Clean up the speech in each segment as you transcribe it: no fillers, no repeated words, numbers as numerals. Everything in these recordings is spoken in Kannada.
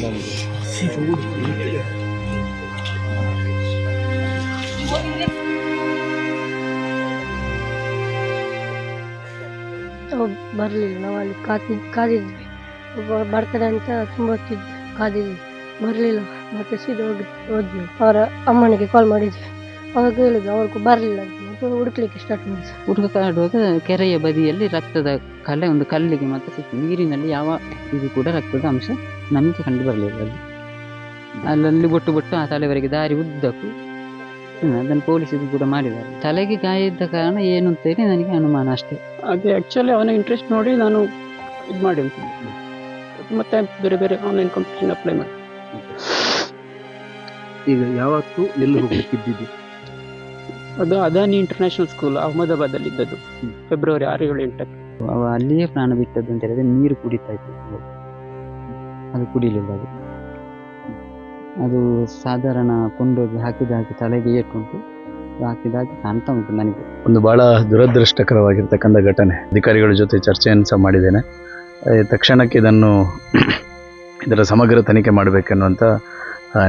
ಬರಲಿಲ್ಲ. ನಾವು ಅಲ್ಲಿ ಕಾದಿದ್ವಿ, ಬರ್ತಾರೆ ಅಂತ ತುಂಬ ಹೊತ್ತಿದ್ವಿ, ಕಾದಿದ್ವಿ, ಬರಲಿಲ್ಲ. ಮತ್ತೆ ಸೀದಾ ಹೋದ್ವಿ, ಅವರ ಅಮ್ಮನಿಗೆ ಕಾಲ್ ಮಾಡಿದ್ವಿ. ಅವಾಗ ಹೇಳಿದ್ರು ಅವ್ರಿಗೂ ಬರಲಿಲ್ಲ ಅಂತ. ಮತ್ತೆ ಹುಡುಕ್ಲಿಕ್ಕೆ ಸ್ಟಾರ್ಟ್ ಮಾಡಿದ್ವಿ. ಹುಡುಕಾಡುವಾಗ ಕೆರೆಯ ಬದಿಯಲ್ಲಿ ರಕ್ತದ ಕಲೆ ಒಂದು ಕಲ್ಲಿಗೆ ಮತ್ತೆ ಸಿಕ್ತು. ನೀರಿನಲ್ಲಿ ಯಾವ ಇದು ಕೂಡ ರಕ್ತದ ಅಂಶ ನಮಗೆ ಕಂಡು ಬರಲಿಲ್ಲ. ಅಲ್ಲಲ್ಲಿ ಬೊಟ್ಟು ಆ ತಲೆವರೆಗೆ ದಾರಿ ಉದ್ದಕ್ಕೂ ಅದನ್ನು ಪೊಲೀಸರು ಕೂಡ ಮಾಡಿದ್ದಾರೆ. ತಲೆಗೆ ಗಾಯ ಇದ್ದ ಕಾರಣ ಏನು ಅಂತೇಳಿ ನನಗೆ ಅನುಮಾನ ಅಷ್ಟೇ. ಅದೇ ಆ್ಯಕ್ಚುಲಿ ಅವನ ಇಂಟ್ರೆಸ್ಟ್ ನೋಡಿ ನಾನು ಇದು ಮಾಡಿ ಮತ್ತೆ ಬೇರೆ ಬೇರೆ ಆನ್ಲೈನ್ ಕಾಂಪಿಟೇಷನ್ ಅಪ್ಲೈ ಮಾಡಿ. ಈಗ ಯಾವತ್ತು ಎಲ್ಲಿ ಹೋಗ್ಲಿಕ್ಕಿದ್ದು? ಅದು ಅದಾನಿ ಇಂಟರ್ನ್ಯಾಷನಲ್ ಸ್ಕೂಲ್ ಅಹಮದಾಬಾದಲ್ಲಿ ಇದ್ದದ್ದು. ಫೆಬ್ರವರಿ 6, 7, 8ಕ್ಕೆ. ಅವ ಅಲ್ಲಿಯೇ ಪ್ರಾಣ ಬಿಟ್ಟದ್ದು ಅಂತ ಹೇಳಿದ್ರೆ ನೀರು ಕುಡಿತಾ ಇತ್ತು. ಅದು ಕುಡಿಲಿಲ್ಲ. ಅದು ಸಾಧಾರಣ ಕೊಂಡೋಗಿ ಹಾಕಿ ತಲೆಗೆ ಏಟುಂಟು, ಹಾಕಿದಾಗಿ ಕಾಣ್ತಾ ಉಂಟು ನನಗೆ. ಒಂದು ಬಹಳ ದುರದೃಷ್ಟಕರವಾಗಿರ್ತಕ್ಕಂಥ ಘಟನೆ. ಅಧಿಕಾರಿಗಳ ಜೊತೆ ಚರ್ಚೆಯನ್ನು ಸಹ ಮಾಡಿದ್ದೇನೆ. ತಕ್ಷಣಕ್ಕೆ ಇದರ ಸಮಗ್ರ ತನಿಖೆ ಮಾಡಬೇಕೆನ್ನುವಂಥ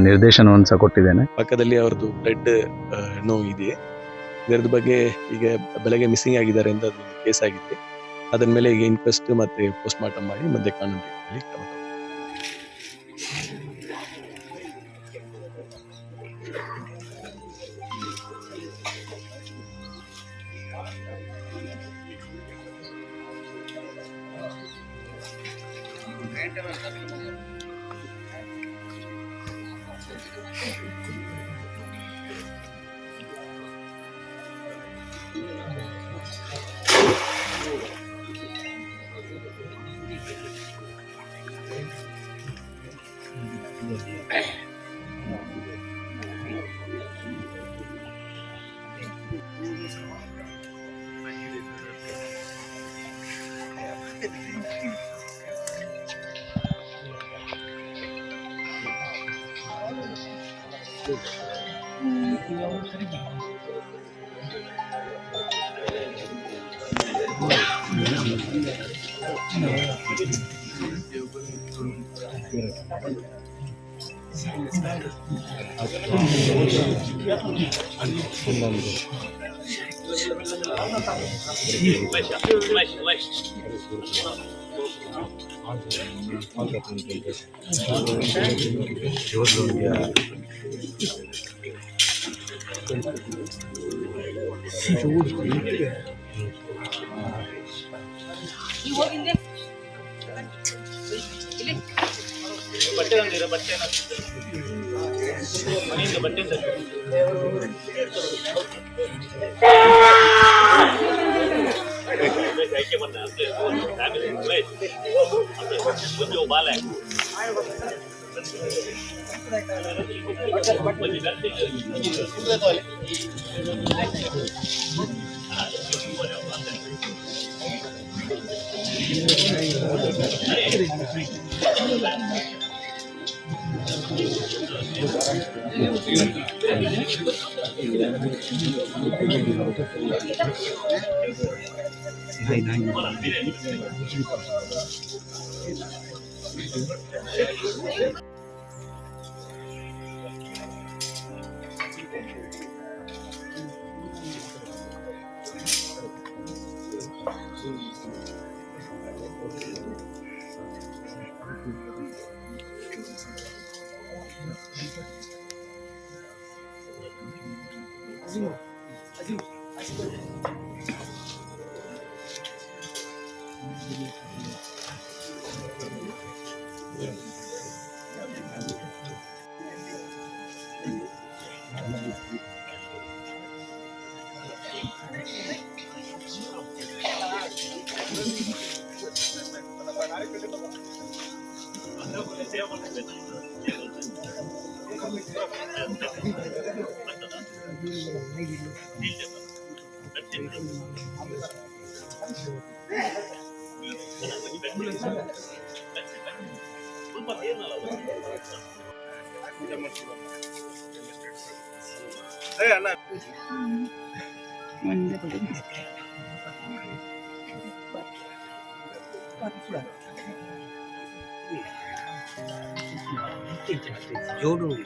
ನಿರ್ದೇಶನವನ್ನು ಸಹ ಕೊಟ್ಟಿದ್ದೇನೆ. ಪಕ್ಕದಲ್ಲಿ ಅವ್ರದ್ದು ಬ್ಲಡ್ ನೋವು ಇದೆ. ಇದರದ ಬಗ್ಗೆ ಈಗ ಬೆಳಗ್ಗೆ ಮಿಸ್ಸಿಂಗ್ ಆಗಿದ್ದಾರೆ ಅಂತ ಅದು ಕೇಸ್ ಆಗಿದೆ. ಅದರ ಮೇಲೆ ಈಗ ಇನ್ಕ್ವೆಸ್ಟ್ ಮತ್ತೆ ಪೋಸ್ಟ್ ಮಾರ್ಟಮ್ ಮಾಡಿ ಮತ್ತೆ ಕಾನೂನು ರೀತಿಯಲ್ಲಿ ಕ್ರಮ ತಗೊಳ್ಳಿ. जोड़ूंगी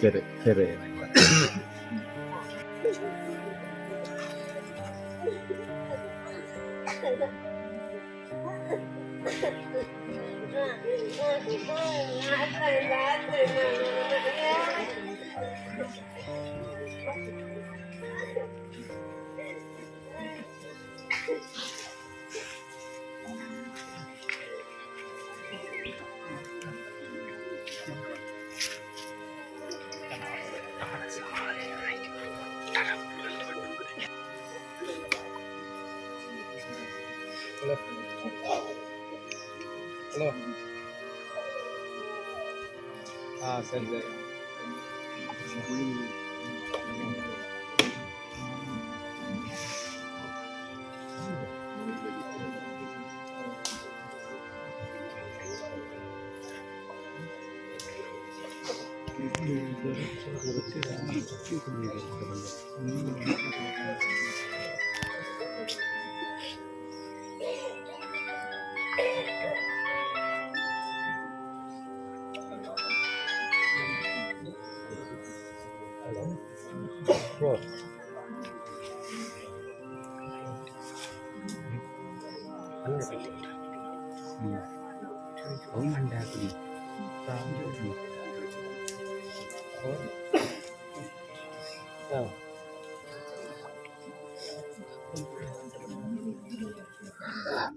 ಸರಿ ಸರಿ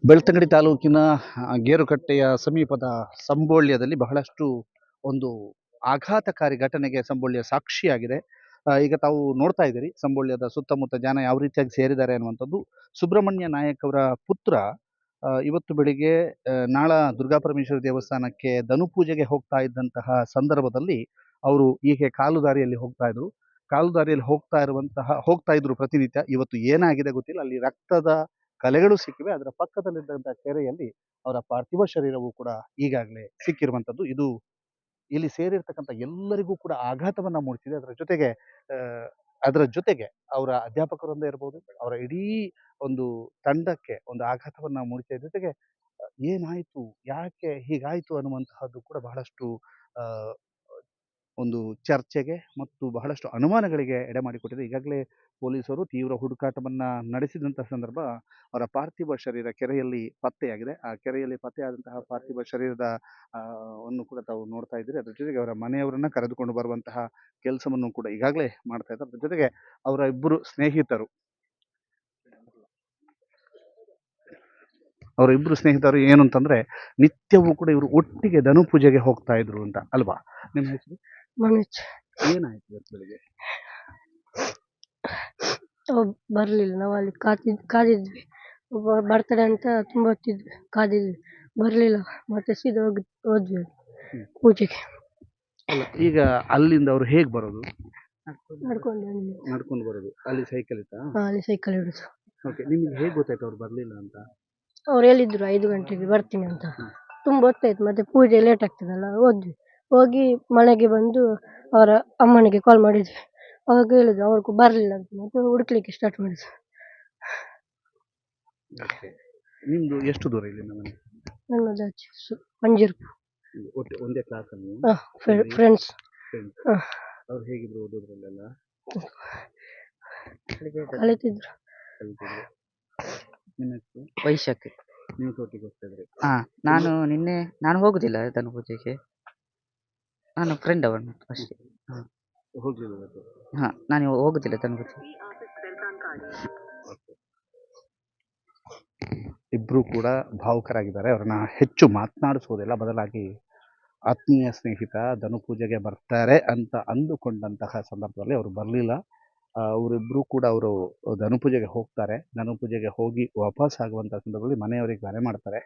ಬೆಳ್ತಂಗಡಿ ತಾಲೂಕಿನ ಗೇರುಕಟ್ಟೆಯ ಸಮೀಪದ ಸಂಬೋಳ್ಯದಲ್ಲಿ ಬಹಳಷ್ಟು ಒಂದು ಆಘಾತಕಾರಿ ಘಟನೆಗೆ ಸಂಬೋಳ್ಯ ಸಾಕ್ಷಿಯಾಗಿದೆ. ಈಗ ತಾವು ನೋಡ್ತಾ ಇದ್ದೀರಿ ಸಂಬೋಳ್ಯದ ಸುತ್ತಮುತ್ತ ಜನ ಯಾವ ರೀತಿಯಾಗಿ ಸೇರಿದ್ದಾರೆ ಅನ್ನುವಂಥದ್ದು. ಸುಬ್ರಹ್ಮಣ್ಯ ನಾಯಕ್ ಅವರ ಪುತ್ರ ಇವತ್ತು ಬೆಳಿಗ್ಗೆ ನಾಳ ದುರ್ಗಾಪರಮೇಶ್ವರಿ ದೇವಸ್ಥಾನಕ್ಕೆ ಧನುಪೂಜೆಗೆ ಹೋಗ್ತಾ ಇದ್ದಂತಹ ಸಂದರ್ಭದಲ್ಲಿ ಅವರು ಹೀಗೆ ಕಾಲು ದಾರಿಯಲ್ಲಿ ಹೋಗ್ತಾ ಇದ್ರು ಪ್ರತಿನಿತ್ಯ. ಇವತ್ತು ಏನಾಗಿದೆ ಗೊತ್ತಿಲ್ಲ, ಅಲ್ಲಿ ರಕ್ತದ ಕಲೆಗಳು ಸಿಕ್ಕಿವೆ. ಅದರ ಪಕ್ಕದಲ್ಲಿದ್ದಂತಹ ಕೆರೆಯಲ್ಲಿ ಅವರ ಪಾರ್ಥಿವ ಶರೀರವು ಕೂಡ ಈಗಾಗಲೇ ಸಿಕ್ಕಿರುವಂಥದ್ದು. ಇದು ಇಲ್ಲಿ ಸೇರಿರ್ತಕ್ಕಂಥ ಎಲ್ಲರಿಗೂ ಕೂಡ ಆಘಾತವನ್ನ ಮೂಡಿಸಿದೆ. ಅದರ ಜೊತೆಗೆ ಅವರ ಅಧ್ಯಾಪಕರೊಂದೇ ಇರ್ಬೋದು, ಅವರ ಇಡೀ ಒಂದು ತಂಡಕ್ಕೆ ಒಂದು ಆಘಾತವನ್ನ ಮೂಡಿಸಿದ ಜೊತೆಗೆ ಏನಾಯ್ತು, ಯಾಕೆ ಹೀಗಾಯ್ತು ಅನ್ನುವಂತಹದ್ದು ಕೂಡ ಬಹಳಷ್ಟು ಆ ಒಂದು ಚರ್ಚೆಗೆ ಮತ್ತು ಬಹಳಷ್ಟು ಅನುಮಾನಗಳಿಗೆ ಎಡೆ ಮಾಡಿಕೊಟ್ಟಿದೆ. ಈಗಾಗಲೇ ಪೊಲೀಸರು ತೀವ್ರ ಹುಡುಕಾಟವನ್ನ ನಡೆಸಿದಂತಹ ಸಂದರ್ಭ ಅವರ ಪಾರ್ಥಿವ ಶರೀರ ಕೆರೆಯಲ್ಲಿ ಪತ್ತೆಯಾಗಿದೆ. ಆ ಕೆರೆಯಲ್ಲಿ ಪತ್ತೆಯಾದಂತಹ ಪಾರ್ಥಿವ ಶರೀರದ ವನ್ನು ಕೂಡ ತಾವು ನೋಡ್ತಾ ಇದ್ದೀರಿ. ಅದ್ರ ಜೊತೆಗೆ ಅವರ ಮನೆಯವರನ್ನ ಕರೆದುಕೊಂಡು ಬರುವಂತಹ ಕೆಲಸವನ್ನು ಕೂಡ ಈಗಾಗಲೇ ಮಾಡ್ತಾ ಇದ್ದಾರೆ. ಅದ್ರ ಜೊತೆಗೆ ಅವರ ಇಬ್ಬರು ಸ್ನೇಹಿತರು ಏನು ಅಂತಂದ್ರೆ ನಿತ್ಯವೂ ಕೂಡ ಇವರು ಒಟ್ಟಿಗೆ ಧನು ಪೂಜೆಗೆ ಹೋಗ್ತಾ ಇದ್ರು ಅಂತ ಅಲ್ವಾ? ನಿಮ್ಮ ಹೆಸರು? ಮನೋಜ್. ಏನಾಯ್ತು ಇವತ್ತು ಬೆಳಿಗ್ಗೆ? ಬರಲಿಲ್ಲ. ನಾವು ಅಲ್ಲಿ ಕಾದಿದ್ವಿ. ಬರ್ತಾರೆ ಅಂತ ತುಂಬ ಹೊತ್ತಿದ್ವಿ, ಕಾದಿದ್ವಿ. ಬರಲಿಲ್ಲ. ಮತ್ತೆ ಸೀದಾ ಹೋದ್ವಿ ಪೂಜೆಗೆ. ಅಲ್ಲ, ಈಗ ಅಲ್ಲಿಂದ ಅವ್ರು ಹೇಗ್ ಬರೋದು? ನಡ್ಕೊಂಡು ಬರೋದು. ಅಲ್ಲಿ ಸೈಕಲ್ ಇತ್ತಾ? ಅಲ್ಲಿ ಸೈಕಲ್ ಹಿಡಿದು. ಓಕೆ, ನಿಮ್ಗೆ ಹೇಗ್ ಗೊತ್ತಾಯ್ತು ಅವ್ರು ಬರ್ಲಿಲ್ಲ ಅಂತ? ಅವ್ರು ಹೇಳಿದ್ರು 5 ಗಂಟೆಗೆ ಬರ್ತೀನಿ ಅಂತ. ತುಂಬ ಹೊತ್ತಾಯ್ತು, ಮತ್ತೆ ಪೂಜೆ ಲೇಟ್ ಆಗ್ತದಲ್ಲ. ಹೋಗಿ ಮನೆಗೆ ಬಂದು ಅವರ ಅಮ್ಮನಿಗೆ ಕಾಲ್ ಮಾಡಿದ್ವಿ. ಅವಾಗ ಹೇಳಿದ್ರು ಅವ್ರಿಗೂ ಬರಲಿಲ್ಲ ಅಂತ. ಮತ್ತೆ ಹುಡುಕ್ಲಿಕ್ಕೆ ಸ್ಟಾರ್ಟ್ ಮಾಡಿದ್ವಿ. ನಿಮ್ದು ಎಷ್ಟು ದೂರ ಇಲ್ಲಿಂದ ಮನೆ? ನನ್ನದು ಮಂಜೀರ್ಪುರ. ಒಂದೇ ಕ್ಲಾಸ್ ಅಲ್ಲಿ ಫ್ರೆಂಡ್ಸ್. ಅವ್ರು ಹೇಗಿದ್ರು ಓದೋದ್ರಲ್ಲೆಲ್ಲ? ಕಲಿತಿದ್ರು. ನಿಮ್ಮ ಹೆಸರು? ವೈಶಾಖ್. ನೀವು ತೋಟಿಗೆ ಹೋಗ್ತಾ ಇದ್ರಿ? ನಾನು ಹೋಗುದಿಲ್ಲ ಧನು ಪೂಜೆಗೆ. ನಾನು ಫ್ರೆಂಡ್ ಅವನು ಅಷ್ಟೇ. ಹೋಗ್ಲಿಲ್ಲ? ನಾನು ಹೋಗುದಿಲ್ಲ ಧನು ಪೂಜೆ. ಇಬ್ರು ಕೂಡ ಭಾವುಕರಾಗಿದ್ದಾರೆ. ಅವ್ರನ್ನ ಹೆಚ್ಚು ಮಾತನಾಡಿಸುವುದಿಲ್ಲ, ಬದಲಾಗಿ ಆತ್ಮೀಯ ಸ್ನೇಹಿತ ಧನು ಪೂಜೆಗೆ ಬರ್ತಾರೆ ಅಂತ ಅಂದುಕೊಂಡಂತಹ ಸಂದರ್ಭದಲ್ಲಿ ಅವರು ಬರಲಿಲ್ಲ. ಅವರಿಬ್ಬರು ಕೂಡ ಅವರು ಧನು ಪೂಜೆಗೆ ಹೋಗ್ತಾರೆ. ಧನು ಪೂಜೆಗೆ ಹೋಗಿ ವಾಪಸ್ ಆಗುವಂಥ ಸಂದರ್ಭದಲ್ಲಿ ಮನೆಯವರಿಗೆ ಕರೆ ಮಾಡ್ತಾರೆ,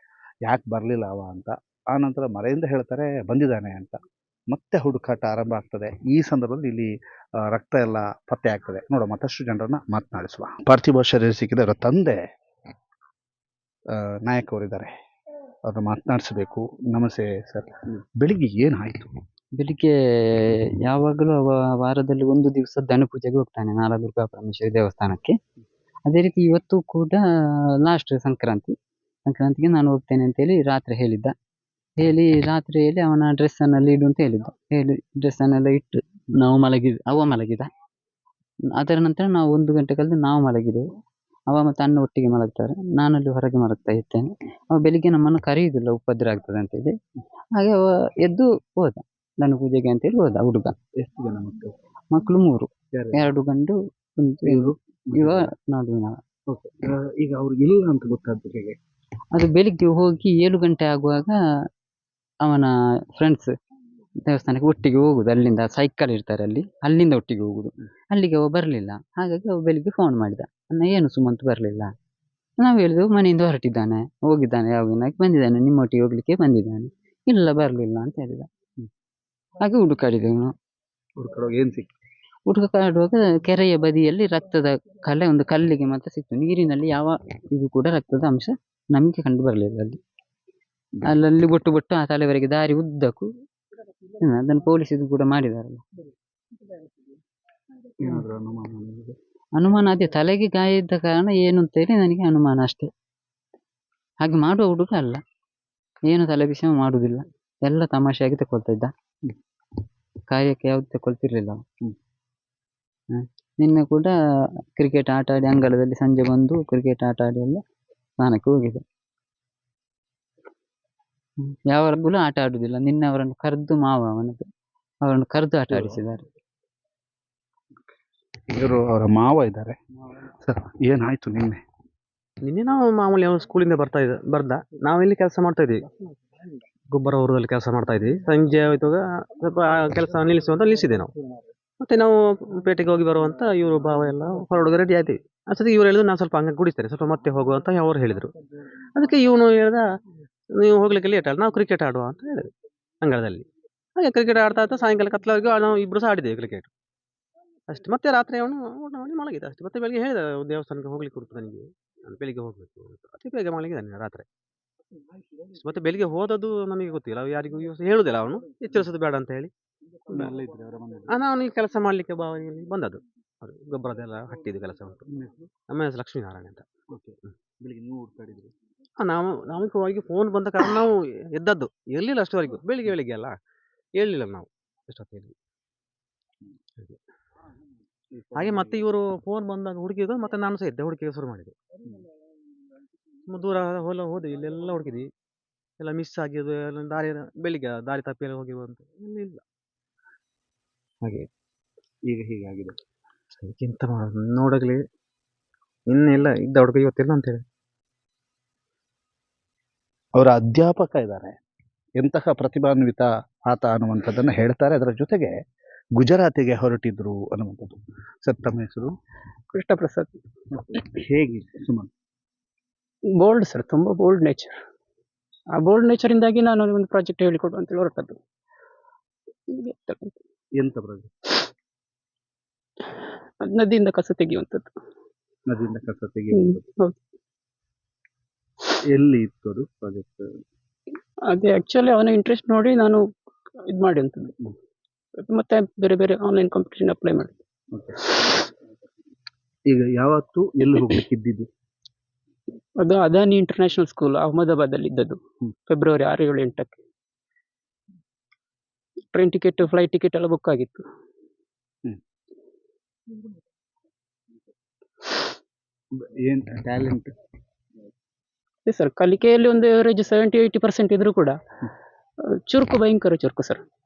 ಯಾಕೆ ಬರಲಿಲ್ಲ ಅವ ಅಂತ. ಆ ನಂತರ ಮನೆಯಿಂದ ಹೇಳ್ತಾರೆ ಬಂದಿದ್ದಾನೆ ಅಂತ. ಮತ್ತೆ ಹುಡುಕಾಟ ಆರಂಭ ಆಗ್ತದೆ. ಈ ಸಂದರ್ಭದಲ್ಲಿ ಇಲ್ಲಿ ರಕ್ತ ಎಲ್ಲ ಪತ್ತೆ ಆಗ್ತದೆ. ನೋಡೋ ಮತ್ತಷ್ಟು ಜನರನ್ನ ಮಾತನಾಡಿಸುವ. ಪಾರ್ಥಿವ ಶರೀರ ಸಿಕ್ಕಿದೆ. ಅವರ ತಂದೆ ನಾಯಕ್ ಅವರಿದ್ದಾರೆ, ಅವ್ರನ್ನ ಮಾತನಾಡಿಸಬೇಕು. ನಮಸ್ತೆ ಸರ್, ಬೆಳಿಗ್ಗೆ ಏನಾಯ್ತು? ಬೆಳಿಗ್ಗೆ ಯಾವಾಗಲೂ ವಾರದಲ್ಲಿ ಒಂದು ದಿವಸ ದನ ಪೂಜೆಗೆ ಹೋಗ್ತಾನೆ, ನಾಲದುರ್ಗಾ ಪರಮೇಶ್ವರಿ ದೇವಸ್ಥಾನಕ್ಕೆ. ಅದೇ ರೀತಿ ಇವತ್ತು ಕೂಡ ಲಾಸ್ಟ್ ಸಂಕ್ರಾಂತಿಗೆ ನಾನು ಹೋಗ್ತೇನೆ ಅಂತೇಳಿ ರಾತ್ರಿ ಹೇಳಿದ್ದ. ರಾತ್ರಿಯಲ್ಲಿ ಅವನ ಡ್ರೆಸ್ಸನ್ನೆಲ್ಲ ಇಡು ಅಂತ ಹೇಳಿ ಡ್ರೆಸ್ಸನ್ನೆಲ್ಲ ಇಟ್ಟು ಅವ ಮಲಗಿದ. ಅದರ ನಂತರ ನಾವು 1 ಗಂಟೆ ಕಳೆದು ನಾವು ಮಲಗಿದೆವು. ಅವ ಮತ್ತು ಅಣ್ಣ ಒಟ್ಟಿಗೆ ಮಲಗ್ತಾರೆ, ನಾನಲ್ಲಿ ಹೊರಗೆ ಮಲಗ್ತಾ ಇರ್ತೇನೆ. ಅವ ಬೆಳಿಗ್ಗೆ ನಮ್ಮನ್ನು ಕರೆಯುವುದಿಲ್ಲ, ಉಪದ್ರ ಆಗ್ತದೆ ಅಂತೇಳಿ. ಹಾಗೆ ಅವ ಎದ್ದು ಹೋದ ದನ ಪೂಜೆಗೆ ಅಂತೇಳಿ ಹೋದ ಹುಡುಗ. ಎಷ್ಟು ಜನ ಮಕ್ಕಳು? ಮಕ್ಕಳು 3, 2 ಗಂಡು, 1 ಹೆಣ್ಣು. ಇವ ನಡುವಿನವ. ಈಗ ಅವ್ರು ಇಲ್ಲ ಅಂತ ಗೊತ್ತಾದ್ದು ಹೇಗೆ? ಅದು ಬೆಳಿಗ್ಗೆ ಹೋಗಿ 7 ಗಂಟೆ ಆಗುವಾಗ ಅವನ ಫ್ರೆಂಡ್ಸ್ ದೇವಸ್ಥಾನಕ್ಕೆ ಒಟ್ಟಿಗೆ ಹೋಗುದು. ಅಲ್ಲಿಂದ ಸೈಕಲ್ ಇರ್ತಾರೆ ಅಲ್ಲಿಂದ ಒಟ್ಟಿಗೆ ಹೋಗುದು. ಅಲ್ಲಿಗೆ ಅವ ಬರಲಿಲ್ಲ. ಹಾಗಾಗಿ ಅವ ಬೆಳಿಗ್ಗೆ ಫೋನ್ ಮಾಡಿದ, ಅಣ್ಣ ಏನು ಸುಮಂತ್ ಬರಲಿಲ್ಲ. ನಾವು ಹೇಳಿದೆವು ಮನೆಯಿಂದ ಹೊರಟಿದ್ದಾನೆ, ಹೋಗಿದ್ದಾನೆ, ಯಾವಾಗಿನ ಬಂದಿದ್ದಾನೆ, ನಿಮ್ಮೊಟ್ಟಿಗೆ ಹೋಗ್ಲಿಕ್ಕೆ ಬಂದಿದ್ದಾನೆ. ಇಲ್ಲ ಬರಲಿಲ್ಲ ಅಂತ ಹೇಳಿದ. ಹಾಗೆ ಹುಡುಕಾಡಿದೆವು ನಾವು. ಹುಡುಕುವಾಗ ಏನ್ ಸಿಕ್ತು? ಹುಡುಕಾಡುವಾಗ ಕೆರೆಯ ಬದಿಯಲ್ಲಿ ರಕ್ತದ ಕಲೆ ಒಂದು ಕಲ್ಲಿಗೆ ಮಾತ್ರ ಸಿಕ್ತು. ನೀರಿನಲ್ಲಿ ಯಾವ ಇದು ಕೂಡ ರಕ್ತದ ಅಂಶ ನಮಗೆ ಕಂಡು ಬರಲಿಲ್ಲ. ಅಲ್ಲಲ್ಲಿ ಬೊಟ್ಟು ಆ ತಲೆವರೆಗೆ ದಾರಿ ಉದ್ದಕ್ಕೂ. ಅದನ್ನು ಪೊಲೀಸ್ ಕೂಡ ಮಾಡಿದಾರಲ್ಲ. ಏನಾದ್ರು ಅನುಮಾನ ನಿಮಗೆ? ಅನುಮಾನ ಅದೇ ತಲೆಗೆ ಗಾಯ ಇದ್ದ ಕಾರಣ ಏನು ಅಂತೇಳಿ ನನಗೆ ಅನುಮಾನ ಅಷ್ಟೇ. ಹಾಗೆ ಮಾಡುವ ಹುಡುಗ ಅಲ್ಲ, ಏನು ತಲೆ ಬಿಸಿ ಮಾಡುವುದಿಲ್ಲ, ಎಲ್ಲ ತಮಾಷೆಯಾಗಿ ತಗೊಳ್ತಾ ಇದ್ದ. ಕಾರ್ಯಕ್ಕೆ ಯಾವ್ದು ತಗೊಳ್ತಿರ್ಲಿಲ್ಲ ಅವ. ನಿನ್ನೆ ಕೂಡ ಕ್ರಿಕೆಟ್ ಆಟ ಆಡಿ ಅಂಗಳದಲ್ಲಿ ಸಂಜೆ ಬಂದು ಕ್ರಿಕೆಟ್ ಆಟ ಆಡಿ ಎಲ್ಲ ಸ್ನಾನಕ್ಕೆ ಹೋಗಿದೆ. ಯಾವಾಗಲೂ ಆಟ ಆಡುದಿಲ್ಲ. ನಿನ್ನೆ ಅವರನ್ನು ಕರೆದು ಅವರನ್ನು ಕರೆದು ಆಟ ಆಡಿಸಿದ್ದಾರೆ. ಇವರು ಅವರ ಮಾವ ಇದ್ದಾರೆ ಸರ್. ಏನಾಯ್ತು ನಿನ್ನೆ? ನಿನ್ನೆ ನಾವು ಮಾಮೂಲಿ ಅವ್ನು ಸ್ಕೂಲಿಂದ ಬರ್ದ ನಾವಿಲ್ಲಿ ಕೆಲಸ ಮಾಡ್ತಾ ಇದ್ವಿ, ಗೊಬ್ಬರ ಊರಲ್ಲಿ ಕೆಲಸ ಮಾಡ್ತಾ ಇದ್ವಿ. ಸಂಜೆ ಆಯ್ತಾಗ ಸ್ವಲ್ಪ ಕೆಲಸ ನಿಲ್ಲಿಸಿದೆ ನಾವು. ಮತ್ತೆ ನಾವು ಪೇಟೆಗೆ ಹೋಗಿ ಬರುವಂತ ಇವರು ಭಾವ ಎಲ್ಲ ಹೊರಡುಗ ರೆಡಿ ಆಯ್ತೀವಿ. ಅಷ್ಟೊತ್ತಿಗೆ ಇವ್ರು ಹೇಳಿದ್ರು ನಾನು ಸ್ವಲ್ಪ ಹಂಗೆ ಗುಡಿಸ್ತೇನೆ, ಸ್ವಲ್ಪ ಮತ್ತೆ ಹೋಗುವ ಅಂತ ಅವ್ರು ಹೇಳಿದ್ರು. ಅದಕ್ಕೆ ಇವನು ಹೇಳ್ದ, ನೀವು ಹೋಗ್ಲಿಕ್ಕೆ ಲೇಟ್ ಅಲ್ಲ, ನಾವು ಕ್ರಿಕೆಟ್ ಆಡುವ ಅಂತ ಹೇಳಿದ್ವಿ ಅಂಗಳದಲ್ಲಿ. ಹಾಗೆ ಕ್ರಿಕೆಟ್ ಆಡ್ತಾ ಸಾಯಂಕಾಲ ಕತ್ಲವರೆಗೂ ನಾವು ಇಬ್ಬರು ಸಹ ಆಡಿದ್ದೇವೆ ಕ್ರಿಕೆಟ್ ಅಷ್ಟೇ. ಮತ್ತೆ ರಾತ್ರಿ ಅವನು ಊಟ ಮಾಡಿ ಮಲಗಿದ ಅಷ್ಟೇ. ಮತ್ತೆ ಬೆಳಿಗ್ಗೆ ಹೇಳಿದ ದೇವಸ್ಥಾನಕ್ಕೆ ಹೋಗ್ಲಿಕ್ಕೆ ಕೊಡ್ತು ನನಗೆ, ನಾನು ಬೆಳಿಗ್ಗೆ ಹೋಗ್ಬೇಕು ಅಂತ. ಅತಿ ಬೇಗ ಮಲಗಿದ್ದಾನೆ ರಾತ್ರಿ. ಮತ್ತೆ ಬೆಳಿಗ್ಗೆ ಹೋದದ್ದು ನಮಗೆ ಗೊತ್ತಿಲ್ಲ, ಯಾರಿಗೂ ಹೇಳುದಿಲ್ಲ. ಅವನು ಎಚ್ಚರಿಸೋದು ಬೇಡ ಅಂತ ಹೇಳಿ ನಾನು ಈ ಕೆಲಸ ಮಾಡ್ಲಿಕ್ಕೆ ಬಾವಿಯಲ್ಲಿ ಬಂದದ್ದು. ಅದು ಗೊಬ್ಬರದೆಲ್ಲ ಹಟ್ಟಿದ್ದು ಕೆಲಸ ಉಂಟು. ನಮ್ಮ ಹೆಸರು ಲಕ್ಷ್ಮೀನಾರಾಯಣ ಅಂತ. ನಾವು ಹೋಗಿ ಫೋನ್ ಬಂದ ಕಾರಣ ನಾವು ಎದ್ದದ್ದು. ಎಲ್ಲಿಲ್ಲ ಅಷ್ಟುವರೆಗೂ, ಬೆಳಿಗ್ಗೆ ಅಲ್ಲ, ಹೇಳಲಿಲ್ಲ ನಾವು ಎಷ್ಟೊತ್ತಿಗೆ. ಹಾಗೆ ಮತ್ತೆ ಇವರು ಫೋನ್ ಬಂದಾಗ ಹುಡುಕಿದ್ರು, ಮತ್ತೆ ನಾನು ಸಹ ಇದ್ದೆ, ಹುಡುಕಿಗೆ ಶುರು ಮಾಡಿದೆ. ದೂರ ಹೋದ್ವಿ, ಇಲ್ಲೆಲ್ಲ ಹುಡುಕಿದ್ವಿ, ಎಲ್ಲ ಮಿಸ್ ಆಗಿದ್ದು ಎಲ್ಲ ಬೆಳಿಗ್ಗೆ ದಾರಿ ತಪ್ಪಿ ಎಲ್ಲ ಹೋಗಿರುವಂತ ಇಲ್ಲ. ಹಾಗೆ ಈಗ ಹೀಗಾಗಿದೆ. ಎಂತ ಮಾಡೋದು ನೋಡಗ್ಲಿ, ಇನ್ನೆಲ್ಲ ಇದ್ದ ಹುಡುಗ ಇವತ್ತಿಲ್ಲ ಅಂತೇಳಿ. ಅವರ ಅಧ್ಯಾಪಕ ಇದ್ದಾರೆ, ಎಂತಹ ಪ್ರತಿಭಾನ್ವಿತ ಆತ ಅನ್ನುವಂಥದ್ದನ್ನು ಹೇಳ್ತಾರೆ. ಅದರ ಜೊತೆಗೆ ಗುಜರಾತಿಗೆ ಹೊರಟಿದ್ರು ಅನ್ನುವಂಥದ್ದು. ಸರ್, ತಮ್ಮ ಹೆಸರು? ಕೃಷ್ಣ ಪ್ರಸಾದ್. ಹೇಗೆ ಸುಮಂತ್? ಬೋಲ್ಡ್ ಸರ್, ತುಂಬ ಬೋಲ್ಡ್ ನೇಚರ್. ಆ ಬೋಲ್ಡ್ ನೇಚರಿಂದಾಗಿ ನಾನು ಒಂದು ಪ್ರಾಜೆಕ್ಟ್ ಹೇಳಿಕೊಡು ಅಂತೇಳಿ ಹೊರಟದ್ದು. ಎಂತ ಪ್ರಾಜೆಕ್ಟ್? ನದಿಯಿಂದ ಕಸ ತೆಗೆಯುವಂಥದ್ದು. ನದಿಯಿಂದ ಕಸ ತೆಗೆಯುವಂಥದ್ದು. ಎಲ್ಲಿ ಇತ್ತು ಅದು ಪ್ರಾಜೆಕ್ಟ್? ಅದೇ ಆಕ್ಚುಲಿ ಅವನ ಇಂಟ್ರೆಸ್ಟ್ ನೋಡಿ ನಾನು ಇದು ಮಾಡಿ ಅಂತದ್ದು. ಮತ್ತೆ ಬೇರೆ ಬೇರೆ ಆನ್ಲೈನ್ ಕಾಂಪಿಟೇಷನ್ ಅಪ್ಲೈ ಮಾಡಿ. ಈಗ ಯಾವತ್ತು ಎಲ್ಲಿ ಹೋಗ್ಲಿಕ್ಕೆ ಇದ್ದಿದ್ದು? ಅದು ಅದಾನಿ ಇಂಟರ್ನ್ಯಾಷನಲ್ ಸ್ಕೂಲ್ ಅಹಮದಾಬಾದ್ ಅಲ್ಲಿ ಇದ್ದದ್ದು. ಫೆಬ್ರವರಿ 6, 7, 8ಕ್ಕೆ ಟ್ರೈನ್ ಟಿಕೆಟ್, ಫ್ಲೈಟ್ ಟಿಕೆಟ್ ಎಲ್ಲ ಬುಕ್ ಆಗಿತ್ತು. ಏನ್ ಟ್ಯಾಲೆಂಟ್ ಸರ್, ಕಲಿಕೆಯಲ್ಲಿ ಒಂದು ಎವರೇಜ್ 70-80% ಇದ್ರೂ ಕೂಡ ಚುರುಕು, ಭಯಂಕರ ಚುರುಕು ಸರ್,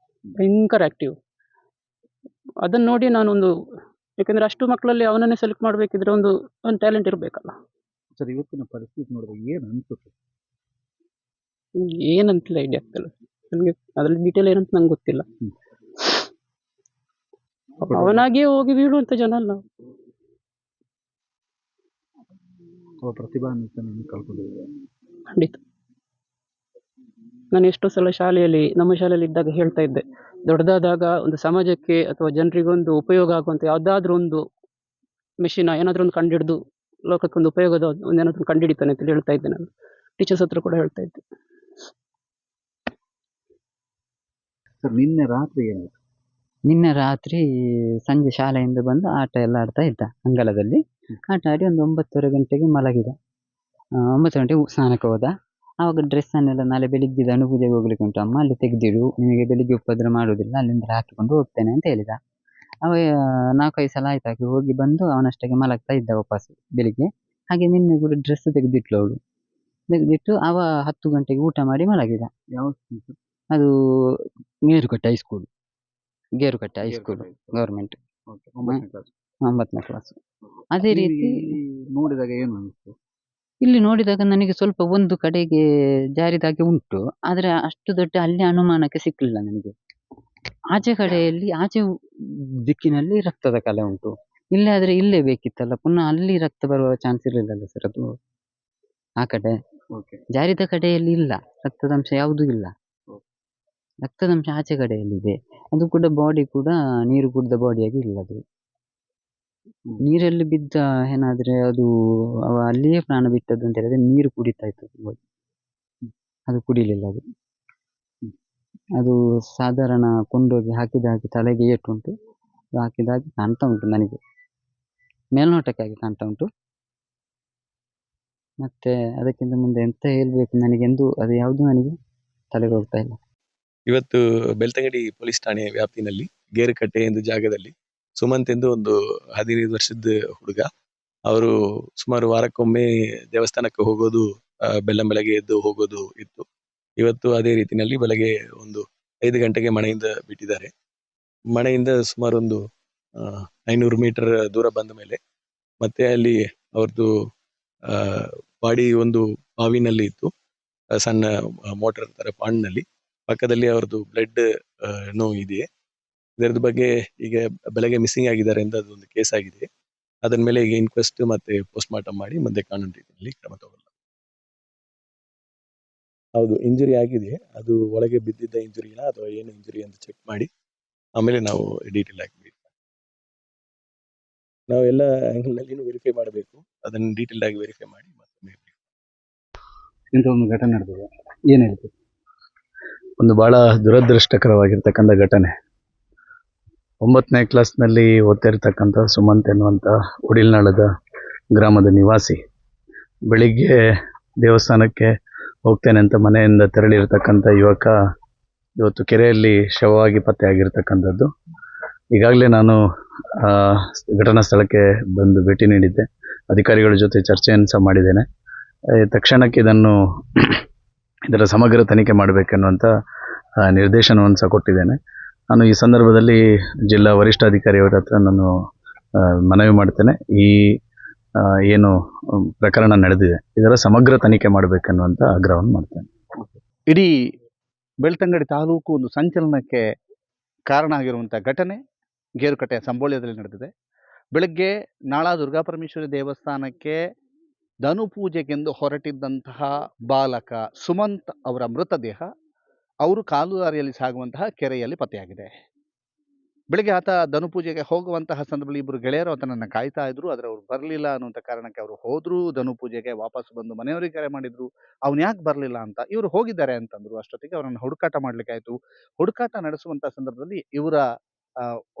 ಭಯಂಕರ ಆಕ್ಟಿವ್. ಅದನ್ನ ನೋಡಿ ನಾನೊಂದು, ಯಾಕಂದ್ರೆ ಅಷ್ಟು ಮಕ್ಕಳಲ್ಲಿ ಅವನನ್ನೇ ಸೆಲೆಕ್ಟ್ ಮಾಡಬೇಕಿದ್ರೆ ಒಂದು ಟ್ಯಾಲೆಂಟ್ ಇರಬೇಕಲ್ಲ ಸರ್. ಇವತ್ತಿನ ಪರಿಸ್ಥಿತಿ ನೋಡಿದಾಗ ಏನು ಅನ್ಸುತ್ತೆ? ಏನಂತಿಲ್ಲ, ಐಡಿಯಾ ಆಗ್ತಿಲ್ಲ ನನಗೆ, ಅದ್ರಲ್ಲಿ ಡೀಟೇಲ್ ಏನಂತ ನಂಗೆ ಗೊತ್ತಿಲ್ಲ. ಅವನಾಗಿಯೇ ಹೋಗಿ ಬೀಳುವಂತ ಜನ ಅಲ್ಲ. ಪ್ರತಿಭಾನ್ವಿತನನ್ನು ಕಳ್ಕೊಂಡಿದ್ದಾರೆ ಖಂಡಿತ. ನಾನು ಎಷ್ಟೋ ಸಲ ನಮ್ಮ ಶಾಲೆಯಲ್ಲಿ ಇದ್ದಾಗ ಹೇಳ್ತಾ ಇದ್ದೆ, ದೊಡ್ಡದಾದಾಗ ಒಂದು ಸಮಾಜಕ್ಕೆ ಅಥವಾ ಜನರಿಗೊಂದು ಉಪಯೋಗ ಆಗುವಂಥ ಯಾವುದಾದ್ರೂ ಒಂದು ಮೆಷಿನ್ ಏನಾದರೂ ಒಂದು ಕಂಡಿಡಿದು ಲೋಕಕ್ಕೆ ಒಂದು ಉಪಯೋಗದ ಒಂದು ಏನಾದರೂ ಕಂಡುಹಿಡಿತಾನೆ ಅಂತ ಹೇಳ್ತಾ ಇದ್ದೆ. ನಾನು ಟೀಚರ್ಸ್ ಹತ್ರ ಕೂಡ ಹೇಳ್ತಾ ಇದ್ದೆ. ಸರ್ ನಿನ್ನೆ ರಾತ್ರಿ ಏನಾಯ್ತು? ನಿನ್ನೆ ರಾತ್ರಿ ಸಂಜೆ ಶಾಲೆಯಿಂದ ಬಂದು ಆಟ ಎಲ್ಲ ಆಡ್ತಾ ಇದ್ದ ಅಂಗಳದಲ್ಲಿ. ಆಟ ಆಡಿ ಒಂದು 9:30 ಗಂಟೆಗೆ ಮಲಗಿದ. 9 ಗಂಟೆಗೆ ಸ್ನಾನಕ್ಕೆ ಹೋದ. ಆವಾಗ ಡ್ರೆಸ್ಸನ್ನೆಲ್ಲ ನಾಳೆ ಬೆಳಿಗ್ಗೆ ದನು ಪೂಜೆಗೆ ಹೋಗ್ಲಿಕ್ಕೆ ಉಂಟು ಅಮ್ಮ, ಅಲ್ಲಿ ತೆಗೆದಿಡು, ನಿಮಗೆ ಬೆಳಿಗ್ಗೆ ಉಪದ್ರ ಮಾಡುವುದಿಲ್ಲ, ಅಲ್ಲಿಂದ ಹಾಕಿಕೊಂಡು ಹೋಗ್ತೇನೆ ಅಂತ ಹೇಳಿದ. ಅವ 4-5 ಸಲ ಆಯ್ತು ಹಾಕಿ ಹೋಗಿ ಬಂದು ಅವನಷ್ಟಕ್ಕೆ ಮಲಗ್ತಾ ಇದ್ದ ವಾಪಸ್ ಬೆಳಿಗ್ಗೆ. ಹಾಗೆ ನಿನ್ನೆ ಕೂಡ ಡ್ರೆಸ್ ತೆಗೆದಿಟ್ಲು ಅವಳು. ತೆಗೆದಿಟ್ಟು ಅವ 10 ಗಂಟೆಗೆ ಊಟ ಮಾಡಿ ಮಲಗಿದ. ಯಾವ school ಸರ್? ಅದು Gerukatte high school, Gerukatte high school government, Okay, 9ನೇ ಕ್ಲಾಸ್. 9ನೇ ಕ್ಲಾಸ್. ಅದೇ ರೀತಿ ಇಲ್ಲಿ ನೋಡಿದಾಗ ಏನು ಅನಿಸ್ತು? ಇಲ್ಲಿ ನೋಡಿದಾಗ ನನಗೆ ಸ್ವಲ್ಪ ಒಂದು ಕಡೆಗೆ ಜಾರಿದಾಗೆ ಉಂಟು, ಆದ್ರೆ ಅಷ್ಟು ದೊಡ್ಡ ಅಲ್ಲಿ ಅನುಮಾನಕ್ಕೆ ಸಿಕ್ಕಲಿಲ್ಲ ನನಗೆ. ಆಚೆ ಕಡೆಯಲ್ಲಿ ಆಚೆ ದಿಕ್ಕಿನಲ್ಲಿ ರಕ್ತದ ಕಲೆ ಉಂಟು. ಇಲ್ಲೇ ಆದ್ರೆ ಇಲ್ಲೇ ಬೇಕಿತ್ತಲ್ಲ, ಪುನಃ ಅಲ್ಲಿ ರಕ್ತ ಬರುವ ಚಾನ್ಸ್ ಇರಲಿಲ್ಲಲ್ಲ ಸರ್. ಅದು ಆ ಕಡೆ Okay. ಜಾರಿದ ಕಡೆಯಲ್ಲಿ ಇಲ್ಲ, ರಕ್ತದಂಶ ಯಾವುದೂ ಇಲ್ಲ. ರಕ್ತದಂಶ ಆಚೆ ಕಡೆಯಲ್ಲಿದೆ. ಅದು ಕೂಡ ಬಾಡಿ ಕೂಡ ನೀರು ಕುಡಿದ ಬಾಡಿಯಾಗಿ ಇಲ್ಲ ಅದು. ನೀರಲ್ಲಿ ಬಿದ್ದ ಏನಾದ್ರೆ ಅದು ಅವ ಅಲ್ಲಿಯೇ ಪ್ರಾಣ ಬಿಟ್ಟದ್ದು ಅಂತ ಹೇಳಿದ್ರೆ ನೀರು ಕುಡಿತಾ ಇತ್ತು ತುಂಬ. ಅದು ಕುಡಿಲಿಲ್ಲ ಅದು. ಅದು ಸಾಧಾರಣ ಕೊಂಡೋಗಿ ಹಾಕಿ ತಲೆಗೆ ಏಟುಂಟು. ಹಾಕಿದಾಗೆ ಕಾಣ್ತಾ ಉಂಟು ನನಗೆ, ಮೇಲ್ನೋಟಕ್ಕಾಗಿ ಕಾಣ್ತಾ ಉಂಟು. ಮತ್ತೆ ಅದಕ್ಕಿಂತ ಮುಂದೆ ಎಂತ ಹೇಳ್ಬೇಕು ನನಗೆಂದು ಅದು ಯಾವುದು ನನಗೆ ತಲೆಗೆ ಹೋಗ್ತಾ ಇಲ್ಲ. ಇವತ್ತು ಬೆಳ್ತಂಗಡಿ ಪೊಲೀಸ್ ಠಾಣೆ ವ್ಯಾಪ್ತಿನಲ್ಲಿ ಗೇರುಕಟ್ಟೆ ಎಂದು ಜಾಗದಲ್ಲಿ ಸುಮಂತ್ ಎಂದು ಒಂದು 15 ವರ್ಷದ ಹುಡುಗ, ಅವರು ಸುಮಾರು ವಾರಕ್ಕೊಮ್ಮೆ ದೇವಸ್ಥಾನಕ್ಕೆ ಹೋಗೋದು, ಬೆಳ್ಳಂಬೆಳಗ್ಗೆ ಎದ್ದು ಹೋಗೋದು ಇತ್ತು. ಇವತ್ತು ಅದೇ ರೀತಿಯಲ್ಲಿ ಬೆಳಗ್ಗೆ ಒಂದು 5 ಗಂಟೆಗೆ ಮನೆಯಿಂದ ಬಿಟ್ಟಿದ್ದಾರೆ. ಮನೆಯಿಂದ ಸುಮಾರು ಒಂದು 500 ಮೀಟರ್ ದೂರ ಬಂದ ಮೇಲೆ ಮತ್ತೆ ಅಲ್ಲಿ ಅವ್ರದ್ದು ಬಾಡಿ ಒಂದು ಬಾವಿನಲ್ಲಿ ಇತ್ತು, ಸಣ್ಣ ಮೋಟರ್ ತರ ಪಾಂಡ್ನಲ್ಲಿ. ಪಕ್ಕದಲ್ಲಿ ಅವ್ರದ್ದು ಬ್ಲಡ್ ನೋವು ಇದೆ. ಇದರದ ಬಗ್ಗೆ ಈಗ ಬೆಳಗ್ಗೆ ಮಿಸ್ಸಿಂಗ್ ಆಗಿದ್ದಾರೆ ಅಂತ ಅದೊಂದು ಕೇಸ್ ಆಗಿದೆ. ಅದರ ಮೇಲೆ ಈಗ ಇನ್ಕ್ವೆಸ್ಟ್ ಮತ್ತೆ ಪೋಸ್ಟ್ ಮಾರ್ಟಮ್ ಮಾಡಿ ಮುಂದೆ ಕಾನೂನು ರೀತಿಯಲ್ಲಿ ಕ್ರಮ ತಗೊಳ್ಳಲಾಗಿದೆ. ಹೌದು, ಇಂಜುರಿ ಆಗಿದೆ. ಅದು ಒಳಗೆ ಬಿದ್ದಿದ್ದ ಇಂಜುರಿನ ಅಥವಾ ಏನು ಇಂಜುರಿ ಅಂತ ಚೆಕ್ ಮಾಡಿ ಆಮೇಲೆ ನಾವು ಡೀಟೇಲ್ ಆಗಿ ನಾವು ಎಲ್ಲ ಆಂಗಲ್ ನಲ್ಲಿ ವೆರಿಫೈ ಮಾಡಬೇಕು. ಅದನ್ನು ಡೀಟೇಲ್ ಆಗಿ ವೆರಿಫೈ ಮಾಡಿ ಮತ್ತೊಮ್ಮೆ ಇಂಥ ಒಂದು ಘಟನೆ ನಡೆದಿದೆ, ಏನು ಹೇಳ್ತೀವಿ? ಒಂದು ಬಹಳ ದುರದೃಷ್ಟಕರವಾಗಿರ್ತಕ್ಕಂಥ ಘಟನೆ. 9ನೇ ಕ್ಲಾಸ್ನಲ್ಲಿ ಓದ್ತಾ ಇರ್ತಕ್ಕಂಥ ಸುಮಂತ್ ಎನ್ನುವಂಥ ಉಡಿಲ್ನಾಳದ ಗ್ರಾಮದ ನಿವಾಸಿ ಬೆಳಿಗ್ಗೆ ದೇವಸ್ಥಾನಕ್ಕೆ ಹೋಗ್ತೇನೆ ಅಂತ ಮನೆಯಿಂದ ತೆರಳಿರ್ತಕ್ಕಂಥ ಯುವಕ ಇವತ್ತು ಕೆರೆಯಲ್ಲಿ ಶವವಾಗಿ ಪತ್ತೆಯಾಗಿರ್ತಕ್ಕಂಥದ್ದು. ಈಗಾಗಲೇ ನಾನು ಘಟನಾ ಸ್ಥಳಕ್ಕೆ ಬಂದು ಭೇಟಿ ನೀಡಿದ್ದೆ, ಅಧಿಕಾರಿಗಳ ಜೊತೆ ಚರ್ಚೆಯನ್ನು ಸಹ ಮಾಡಿದ್ದೇನೆ. ತಕ್ಷಣಕ್ಕೆ ಇದರ ಸಮಗ್ರ ತನಿಖೆ ಮಾಡಬೇಕೆನ್ನುವಂಥ ನಿರ್ದೇಶನವನ್ನು ಸಹ ಕೊಟ್ಟಿದ್ದೇನೆ. ನಾನು ಈ ಸಂದರ್ಭದಲ್ಲಿ ಜಿಲ್ಲಾ ವರಿಷ್ಠಾಧಿಕಾರಿಯವರ ಹತ್ರ ನಾನು ಮನವಿ ಮಾಡ್ತೇನೆ, ಈ ಏನು ಪ್ರಕರಣ ನಡೆದಿದೆ ಇದರ ಸಮಗ್ರ ತನಿಖೆ ಮಾಡಬೇಕೆನ್ನುವಂಥ ಆಗ್ರಹವನ್ನು ಮಾಡ್ತೇನೆ. ಇಡೀ ಬೆಳ್ತಂಗಡಿ ತಾಲೂಕು ಒಂದು ಸಂಚಲನಕ್ಕೆ ಕಾರಣ ಆಗಿರುವಂಥ ಘಟನೆ ಗೇರುಕಟ್ಟೆಯ ಸಂಬೋಳ್ಯದಲ್ಲಿ ನಡೆದಿದೆ. ಬೆಳಗ್ಗೆ ನಾಳಾ ದುರ್ಗಾಪರಮೇಶ್ವರಿ ದೇವಸ್ಥಾನಕ್ಕೆ ಧನು ಪೂಜೆಗೆಂದು ಹೊರಟಿದ್ದಂತಹ ಬಾಲಕ ಸುಮಂತ್ ಅವರ ಮೃತದೇಹ ಅವರು ಕಾಲುದಾರಿಯಲ್ಲಿ ಸಾಗುವಂತಹ ಕೆರೆಯಲ್ಲಿ ಪತ್ತೆಯಾಗಿದೆ. ಬೆಳಗ್ಗೆ ಆತ ಧನು ಪೂಜೆಗೆ ಹೋಗುವಂತಹ ಸಂದರ್ಭದಲ್ಲಿ ಇಬ್ಬರು ಗೆಳೆಯರು ಆತನನ್ನು ಕಾಯ್ತಾ ಇದ್ರು, ಆದರೆ ಅವರು ಬರಲಿಲ್ಲ ಅನ್ನುವಂಥ ಕಾರಣಕ್ಕೆ ಅವರು ಹೋದ್ರು. ಧನು ಪೂಜೆಗೆ ವಾಪಸ್ ಬಂದು ಮನೆಯವರಿಗೆ ಕರೆ ಮಾಡಿದ್ರು, ಅವ್ನು ಯಾಕೆ ಬರಲಿಲ್ಲ ಅಂತ. ಇವರು ಹೋಗಿದ್ದಾರೆ ಅಂತಂದ್ರು. ಅಷ್ಟೊತ್ತಿಗೆ ಅವರನ್ನು ಹುಡುಕಾಟ ಮಾಡ್ಲಿಕ್ಕೆ ಆಯ್ತು. ಹುಡುಕಾಟ ನಡೆಸುವಂಥ ಸಂದರ್ಭದಲ್ಲಿ ಇವರ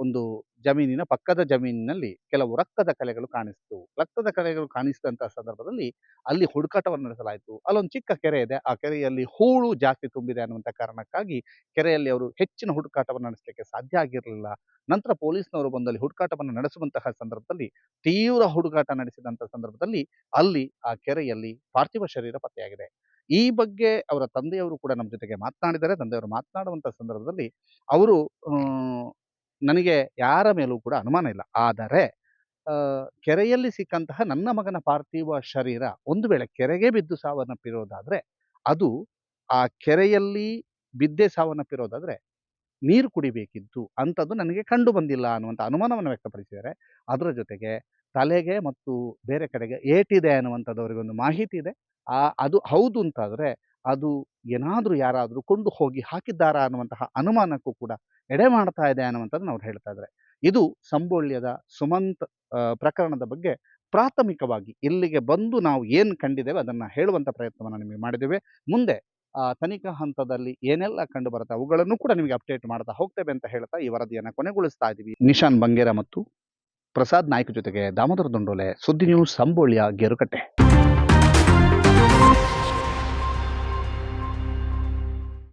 ಒಂದು ಜಮೀನಿನ ಪಕ್ಕದ ಜಮೀನಿನಲ್ಲಿ ಕೆಲವು ರಕ್ತದ ಕಲೆಗಳು ಕಾಣಿಸ್ತು. ರಕ್ತದ ಕಲೆಗಳು ಕಾಣಿಸಿದಂಥ ಸಂದರ್ಭದಲ್ಲಿ ಅಲ್ಲಿ ಹುಡುಕಾಟವನ್ನು ನಡೆಸಲಾಯಿತು. ಅಲ್ಲೊಂದು ಚಿಕ್ಕ ಕೆರೆ ಇದೆ, ಆ ಕೆರೆಯಲ್ಲಿ ಹೂಳು ಜಾಸ್ತಿ ತುಂಬಿದೆ ಅನ್ನುವಂಥ ಕಾರಣಕ್ಕಾಗಿ ಕೆರೆಯಲ್ಲಿ ಅವರು ಹೆಚ್ಚಿನ ಹುಡುಕಾಟವನ್ನು ನಡೆಸಲಿಕ್ಕೆ ಸಾಧ್ಯ ಆಗಿರಲಿಲ್ಲ. ನಂತರ ಪೊಲೀಸ್ನವರು ಬಂದಲ್ಲಿ ಹುಡುಕಾಟವನ್ನು ನಡೆಸುವಂತಹ ಸಂದರ್ಭದಲ್ಲಿ ತೀವ್ರ ಹುಡುಕಾಟ ನಡೆಸಿದಂಥ ಸಂದರ್ಭದಲ್ಲಿ ಅಲ್ಲಿ ಆ ಕೆರೆಯಲ್ಲಿ ಪಾರ್ಥಿವ ಶರೀರ ಪತ್ತೆಯಾಗಿದೆ. ಈ ಬಗ್ಗೆ ಅವರ ತಂದೆಯವರು ಕೂಡ ನಮ್ಮ ಜೊತೆಗೆ ಮಾತನಾಡಿದ್ದಾರೆ. ತಂದೆಯವರು ಮಾತನಾಡುವಂಥ ಸಂದರ್ಭದಲ್ಲಿ ಅವರು ನನಗೆ ಯಾರ ಮೇಲೂ ಕೂಡ ಅನುಮಾನ ಇಲ್ಲ, ಆದರೆ ಕೆರೆಯಲ್ಲಿ ಸಿಕ್ಕಂತಹ ನನ್ನ ಮಗನ ಪಾರ್ಥಿವ ಶರೀರ ಒಂದು ವೇಳೆ ಕೆರೆಗೆ ಬಿದ್ದು ಸಾವನ್ನಪ್ಪಿರೋದಾದ್ರೆ ಅದು ಆ ಕೆರೆಯಲ್ಲಿ ಬಿದ್ದೇ ಸಾವನ್ನಪ್ಪಿರೋದಾದ್ರೆ ನೀರು ಕುಡಿಬೇಕಿತ್ತು ಅಂಥದ್ದು ನನಗೆ ಕಂಡು ಬಂದಿಲ್ಲ ಅನ್ನುವಂಥ ಅನುಮಾನವನ್ನು ವ್ಯಕ್ತಪಡಿಸಿದ್ದಾರೆ. ಅದರ ಜೊತೆಗೆ ತಲೆಗೆ ಮತ್ತು ಬೇರೆ ಕಡೆಗೆ ಏಟಿದೆ ಅನ್ನುವಂಥದ್ದು ಅವರಿಗೊಂದು ಮಾಹಿತಿ ಇದೆ. ಅದು ಹೌದು ಅಂತಾದರೆ ಅದು ಏನಾದರೂ ಯಾರಾದರೂ ಕೊಂಡು ಹೋಗಿ ಹಾಕಿದ್ದಾರಾ ಅನ್ನುವಂತಹ ಅನುಮಾನಕ್ಕೂ ಕೂಡ ಎಡೆ ಮಾಡ್ತಾ ಇದೆ ಅನ್ನುವಂಥದ್ದನ್ನು ಅವ್ರು ಹೇಳ್ತಾ ಇದ್ದಾರೆ. ಇದು ಸಂಬೋಳ್ಯದ ಸುಮಂತ್ ಪ್ರಕರಣದ ಬಗ್ಗೆ ಪ್ರಾಥಮಿಕವಾಗಿ ಇಲ್ಲಿಗೆ ಬಂದು ನಾವು ಏನು ಕಂಡಿದ್ದೇವೆ ಅದನ್ನು ಹೇಳುವಂಥ ಪ್ರಯತ್ನವನ್ನು ನಿಮಗೆ ಮಾಡಿದ್ದೇವೆ. ಮುಂದೆ ತನಿಖಾ ಹಂತದಲ್ಲಿ ಏನೆಲ್ಲ ಕಂಡು ಬರುತ್ತೆ ಅವುಗಳನ್ನು ಕೂಡ ನಿಮಗೆ ಅಪ್ಡೇಟ್ ಮಾಡ್ತಾ ಹೋಗ್ತೇವೆ ಅಂತ ಹೇಳ್ತಾ ಈ ವರದಿಯನ್ನು ಕೊನೆಗೊಳಿಸ್ತಾ ಇದ್ದೀವಿ. ನಿಶಾನ್ ಬಂಗೇರ ಮತ್ತು ಪ್ರಸಾದ್ ನಾಯ್ಕ ಜೊತೆಗೆ ದಾಮೋದರ ದುಂಡೋಲೆ, ಸುದ್ದಿ ನ್ಯೂಸ್, ಸಂಬೋಳ್ಯ, ಗೇರುಕಟ್ಟೆ.